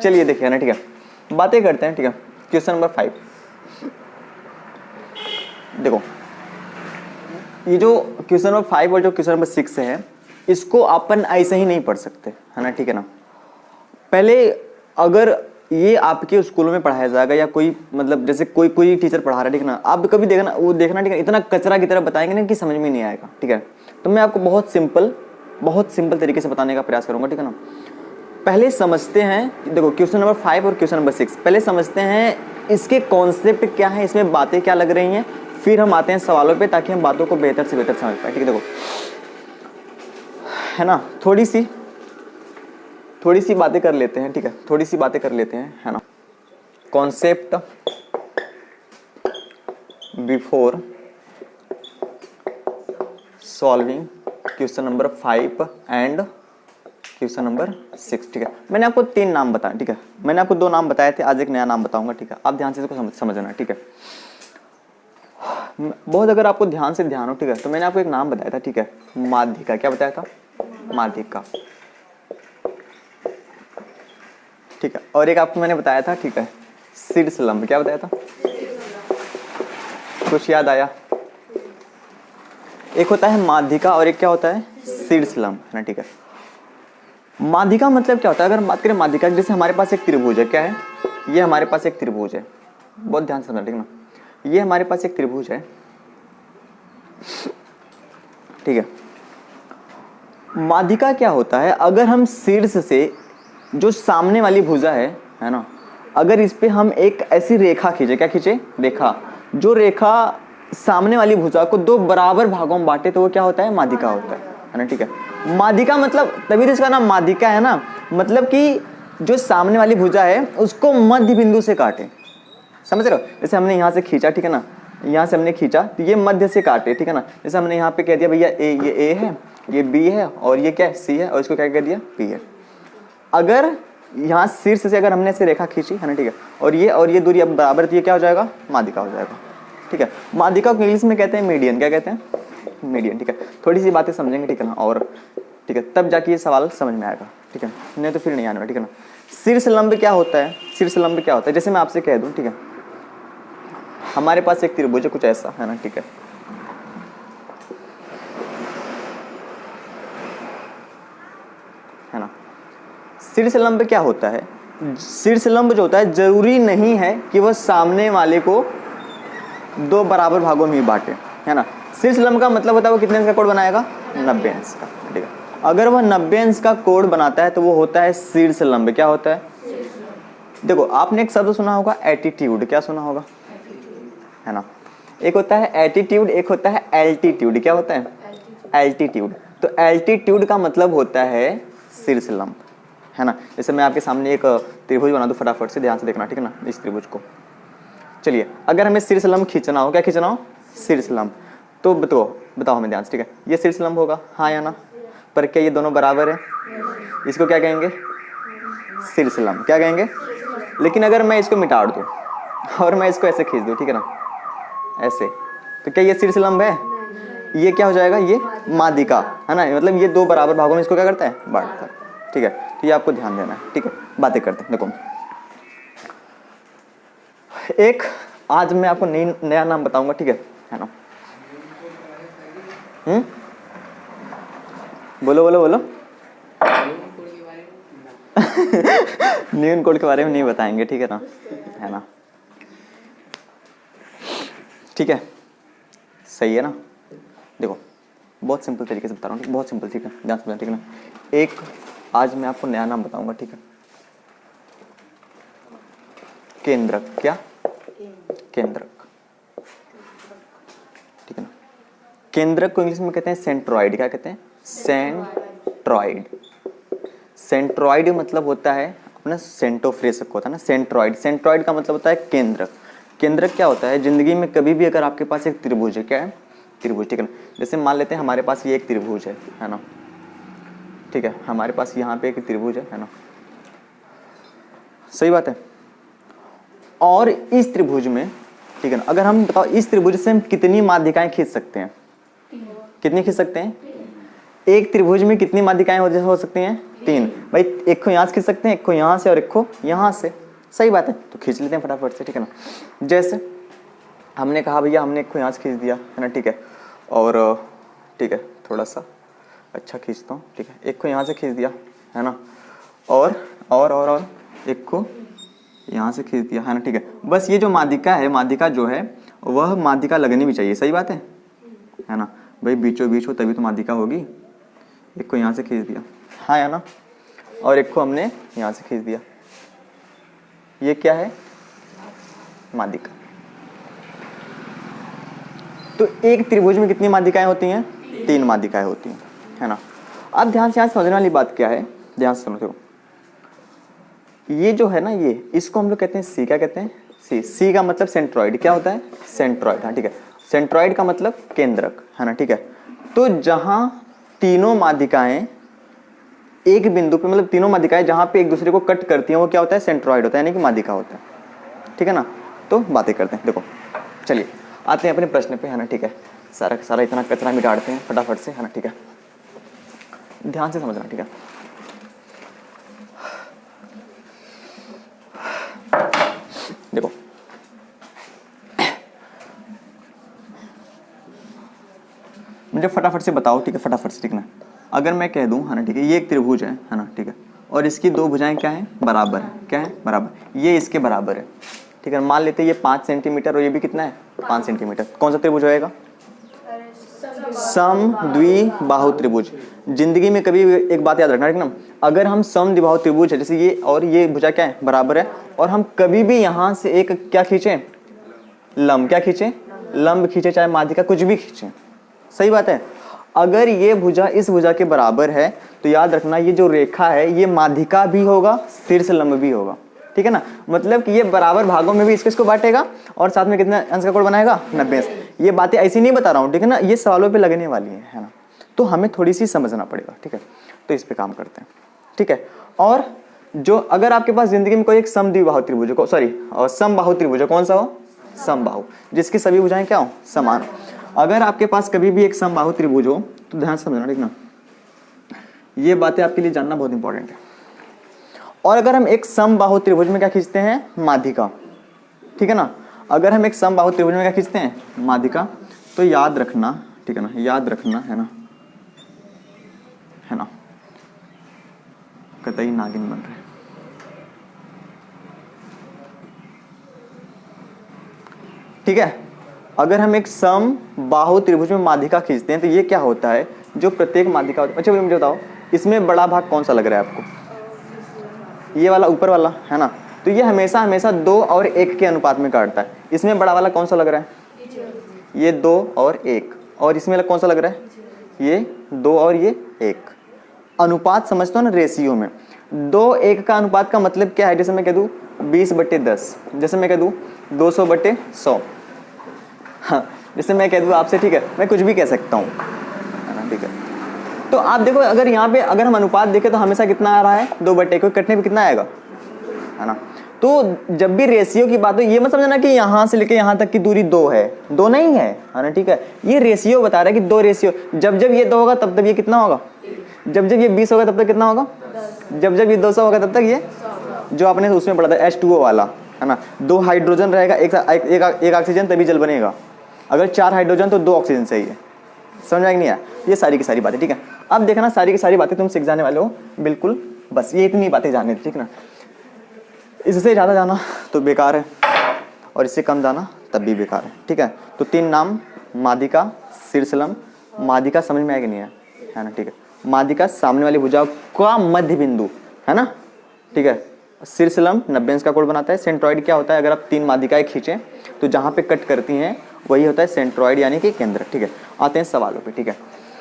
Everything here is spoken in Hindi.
चलिए देखिए ना, ठीक है, बातें करते हैं, ठीक है। क्वेश्चन नंबर 5 देखो, ये जो क्वेश्चन नंबर 5 और जो क्वेश्चन नंबर 6 है, इसको अपन ऐसे ही नहीं पढ़ सकते, है ना, ठीक है ना। पहले अगर ये आपके स्कूल में पढ़ाया जाएगा या कोई मतलब जैसे कोई टीचर पढ़ा रहा है, ठीक है ना, आप कभी देखना वो देखना, ठीक है, इतना कचरा की तरह बताएंगे ना कि समझ में नहीं आएगा, ठीक है। तो मैं आपको बहुत सिंपल तरीके से बताने का प्रयास करूंगा, ठीक है ना। पहले समझते हैं, देखो क्वेश्चन नंबर 5 और क्वेश्चन नंबर 6 पहले समझते हैं इसके कॉन्सेप्ट क्या है, इसमें बातें क्या लग रही हैं, फिर हम आते हैं सवालों पे ताकि हम बातों को बेहतर से बेहतर समझ पाए, ठीक है। देखो, है ना, थोड़ी सी बातें कर लेते हैं, ठीक है, थोड़ी सी बातें कर लेते हैं, है ना। Concept before solving question number 5 and question number 6, ठीक है। मैंने आपको 3 नाम बताए, ठीक है, मैंने आपको 2 नाम बताए थे, आज एक नया नाम बताऊंगा, ठीक है। आप ध्यान से इसको समझना, ठीक है। बहुत अगर आपको ध्यान हो, ठीक है, तो मैंने आपको एक नाम बताया था, ठीक है, माध्यिका। क्या बताया था? माध्यिका, ठीक है। और एक आपको मैंने बताया था, ठीक है, शीर्षलंब। क्या बताया था? कुछ याद आया? एक होता है माध्यिका और एक क्या होता है? शीर्षलंब, है ना, ठीक है। माध्यिका मतलब क्या होता है? अगर हम बात करें माध्यिका, जैसे हमारे पास एक त्रिभुज है, क्या है ये? हमारे पास एक त्रिभुज है, बहुत ध्यान से समझना, ठीक है ना। ये हमारे पास एक त्रिभुज है, ठीक है। माध्यिका क्या होता है? अगर हम शीर्ष से जो सामने वाली भुजा है ना, अगर इस पे हम एक ऐसी रेखा खींचे, क्या खींचे? रेखा। जो रेखा सामने वाली भुजा को 2 बराबर भागों में बांटे तो वो क्या होता है? माध्यिका होता है ना, ठीक है। माध्यिका मतलब तभी तो इसका नाम माध्यिका है ना, मतलब कि जो सामने वाली भुजा है उसको मध्य बिंदु से काटे, समझ रहे हो? जैसे हमने यहाँ से खींचा, ठीक है ना, यहाँ से हमने खींचा तो ये मध्य से काटे, ठीक है ना। जैसे हमने यहाँ पे कह दिया भैया ये ए है, ये बी है और ये क्या है? सी है, और इसको क्या कह दिया? पी है। अगर यहाँ शीर्ष से अगर हमने ऐसे रेखा खींची, है ना, ठीक है, और ये दूरी अब बराबर, तो ये क्या हो जाएगा? माध्यिका हो जाएगा, ठीक है। माध्यिका को इंग्लिश में कहते हैं मीडियन। क्या कहते हैं? मीडियन, ठीक है। थोड़ी सी बातें समझेंगे, ठीक है ना, और ठीक है, तब जाके ये सवाल समझ में आएगा, ठीक है, नहीं तो फिर नहीं आने वाला, ठीक है ना। शीर्षलंब क्या होता है? शीर्षलंब क्या होता है? जैसे मैं आपसे कह दूं, ठीक है, हमारे पास एक त्रिभुज है कुछ ऐसा, है ना, ठीक है ना। शीर्षलंब क्या होता है? शीर्षलंब जो होता है जरूरी नहीं है कि वह सामने वाले को 2 बराबर भागों में ही बांटे, है ना। शीर्षलंब का मतलब होता है वो कितने अंश का कोण बनाएगा? 90 अंश का, ठीक है। अगर वह 90 अंश का कोण बनाता है तो वो होता है शीर्षलंब। क्या होता है? देखो, आपने एक शब्द सुना होगा एटीट्यूड। क्या सुना होगा? है ना। एक होता है एटीट्यूड, एक होता है एल्टीट्यूड। क्या होता है? एल्टीट्यूड। तो एल्टीट्यूड का मतलब होता है शीर्षलंब, है ना। जैसे मैं आपके सामने एक त्रिभुज बना दूं, फटाफट से ध्यान से देखना, ठीक है ना, इस त्रिभुज को। चलिए, अगर हमें शीर्षलंब खींचना हो, क्या खींचना हो? शीर्षलंब। तो बताओ हमें ध्यान से, ठीक है, ये शीर्षलंब होगा, हाँ या ना? पर क्या ये दोनों बराबर है? इसको क्या कहेंगे? शीर्षलंब। क्या कहेंगे? लेकिन अगर मैं इसको मिटा दूं और मैं इसको ऐसे खींच दूं, ठीक है ना, ऐसे, तो क्या ये शीर्षलंब है? ये क्या हो जाएगा? ये माध्यिका, है ना। मतलब ये 2 बराबर भागों में इसको क्या करता है? बांटता है, ठीक है। तो ये आपको ध्यान देना है, ठीक है। बातें करते हैं, देखो, एक आज मैं आपको नया नाम बताऊंगा, ठीक है ना। बोलो न्यूटन कोड के बारे में नहीं बताएंगे, ठीक है ना, है ना, ठीक है, सही है ना। देखो, बहुत सिंपल तरीके से बता रहा हूँ, बहुत सिंपल, ठीक है, ध्यान समझना, ठीक है ना। एक आज मैं आपको नया नाम बताऊंगा, ठीक है, केंद्रक। क्या? केंद्रक, ठीक है ना। केंद्रक को इंग्लिश में कहते हैं सेंट्रॉइड। क्या कहते हैं? सेंट्रॉइड। सेंट्रॉइड मतलब होता है अपना सेंटोफ्रेसक होता है ना, सेंट्रॉइड। सेंट्रॉइड का मतलब होता है केंद्रक। केंद्रक क्या होता है? जिंदगी में कभी भी अगर आपके पास एक त्रिभुज है, क्या है? त्रिभुज, ठीक है ना। जैसे मान लेते हैं हमारे पास ये एक त्रिभुज है ना, ठीक है, हमारे पास यहाँ पे एक त्रिभुज है ना, सही बात है। और इस त्रिभुज में, ठीक है ना, अगर हम बताओ इस त्रिभुज से हम कितनी माध्यिकाएं खींच सकते हैं? कितनी खींच सकते हैं? एक त्रिभुज में कितनी माध्यिकाएं हो सकती हैं? 3। भाई एक को यहाँ से खींच सकते हैं, एक को यहाँ से और एक को यहाँ से। सही बात है, तो खींच लेते हैं फटाफट से, ठीक है ना। जैसे हमने कहा भैया हमने एक को यहाँ से खींच दिया है ना, ठीक है, और ठीक है थोड़ा सा अच्छा खींचता हूँ, ठीक है, एक को यहाँ से खींच दिया है ना, और एक को यहाँ से खींच दिया है ना, ठीक है। बस ये जो माध्यिका है, माध्यिका जो है वह माध्यिका लगनी भी चाहिए। सही बात है ना भाई, बीचों बीच हो तभी तो माध्यिका होगी। एक को यहाँ से खींच दिया, हाँ है ना, और एक को हमने यहाँ से खींच दिया, ये क्या है? माध्यिका। तो एक त्रिभुज में कितनी माध्यिकाएं होती हैं? 3 माध्यिकाएं होती हैं, है ना। अब ध्यान से यहाँ समझने वाली बात क्या है, ध्यान से समझो। ये जो है ना, ये इसको हम लोग कहते हैं सी। क्या कहते हैं? सी का मतलब सेंट्रॉइड। क्या होता है? सेंट्रॉइड, हाँ ठीक है। सेंट्रॉइड का मतलब केंद्रक, है ना, ठीक है। तो जहां तीनों माध्यिकाएं एक बिंदु पे, मतलब तीनों माध्यिकाएं जहां पे एक दूसरे को कट करती हैं, वो क्या होता है? सेंट्रॉइड होता है, यानी कि माध्यिका होता है, ठीक है ना। तो बातें करते हैं, देखो चलिए आते हैं अपने प्रश्न पे, है ना, ठीक है। सारा इतना कचरा मिटाते हैं फटाफट से, है ना, ठीक है। ध्यान से समझना, ठीक है। देखो मुझे फटाफट से बताओ, ठीक है, फटाफट से, ठीक ना। अगर मैं कह दूं, है ना, ठीक है, ये एक त्रिभुज है ना, ठीक है, और इसकी 2 भुजाएं क्या है? बराबर है। क्या है? बराबर। ये इसके बराबर है, ठीक है। मान लेते हैं ये 5 सेंटीमीटर और ये भी कितना है? 5 सेंटीमीटर। कौन सा त्रिभुज होएगा? सम द्विबाहु त्रिभुज। जिंदगी में कभी एक बात याद रखना, ठीक ना, अगर हम सम द्विबाहु त्रिभुज है, जैसे ये और ये भुजा क्या है? बराबर है, और हम कभी भी यहाँ से एक क्या खींचे? लंब। क्या खींचे? लंब खींचे, चाहे माध्यिका कुछ भी खींचे। सही बात है। अगर ये भुजा इस भुजा के बराबर है तो याद रखना ये जो रेखा है ये माध्यिका भी होगा, शीर्ष लंब भी होगा, ठीक है ना। मतलब कि ये बराबर भागों में भी इसको बांटेगा और साथ में कितने अंश का कोण बनाएगा? 90। ये बातें ऐसी नहीं बता रहा हूँ, ठीक है ना, ये सवालों पे लगने वाली है ना, तो हमें थोड़ी सी समझना पड़ेगा, ठीक है। तो इस पे काम करते हैं, ठीक है। और जो अगर आपके पास जिंदगी में कोई एक समद्विबाहु त्रिभुज हो, सॉरी समबाहु त्रिभुज हो, कौन सा हो? समबाहु, जिसकी सभी भुजाएं क्या हो? समान हो। अगर आपके पास कभी भी एक समबाहु त्रिभुज हो तो ध्यान से समझना, ठीक ना, ये बातें आपके लिए जानना बहुत इंपॉर्टेंट है। और अगर हम एक समबाहु त्रिभुज में क्या खींचते हैं? माध्यिका, ठीक है ना। अगर हम एक समबाहु त्रिभुज में क्या खींचते हैं? माध्यिका, तो याद रखना, ठीक है ना, याद रखना, है ना, कतई नागिन बन रहे, ठीक है। अगर हम एक समबाहु त्रिभुज में माध्यिका खींचते हैं तो ये क्या होता है? जो प्रत्येक माध्यिका होता है, अच्छा मुझे बताओ इसमें बड़ा भाग कौन सा लग रहा है आपको? ये वाला ऊपर वाला, है ना। तो ये हमेशा 2 और 1 के अनुपात में काटता है। इसमें बड़ा वाला कौन सा लग रहा है? ये 2 और 1। और इसमें कौन सा लग रहा है? ये 2 और ये 1। अनुपात समझते हो ना, रेशियो में 2-1 का अनुपात का मतलब क्या है? जैसे मैं कह दूं 20/10, जैसे मैं कह दूं 200/100, हाँ, जैसे मैं कह दूं आपसे, ठीक है, मैं कुछ भी कह सकता हूँ, है ना, ठीक है। तो आप देखो अगर यहाँ पे अगर हम अनुपात देखें तो हमेशा कितना आ रहा है? 2/1, को कटने पे कितना आएगा, है ना। तो जब भी रेशियो की बात हो ये मत समझना कि यहाँ से लेके यहाँ तक की दूरी 2 है, 2 नहीं है ना, ठीक है। ये रेशियो बता रहा है कि 2 रेशियो, जब जब ये 2 होगा तब तब ये कितना होगा? जब जब ये 20 होगा तब तक कितना होगा? जब जब ये 200 होगा तब तक ये, जो आपने उसमें पढ़ा था H2O वाला, है ना, 2 हाइड्रोजन रहेगा, एक ऑक्सीजन, तभी जल बनेगा। अगर 4 हाइड्रोजन तो 2 ऑक्सीजन सही है। समझ में नहीं आया? ये सारी की सारी बातें, ठीक है। अब देखना सारी की सारी बातें तुम सीख जाने वाले हो बिल्कुल, बस ये इतनी बातें जाननी, ठीक ना। इससे ज़्यादा जाना तो बेकार है और इससे कम जाना तब भी बेकार है, ठीक है। तो 3 नाम, माध्यिका, शीर्षलंब। माध्यिका समझ में आएगा नहीं है ना, ठीक है। माध्यिका सामने वाली भुजा का मध्य बिंदु, है ना, ठीक है। शीर्षलंब 90 अंश का कोण बनाता है। सेंट्रॉइड क्या होता है? अगर आप 3 माध्यिकाएं खींचें तो जहाँ पे कट करती हैं वही होता है सेंट्रॉइड, यानी कि केंद्र, ठीक है। आते हैं सवालों पे, ठीक है।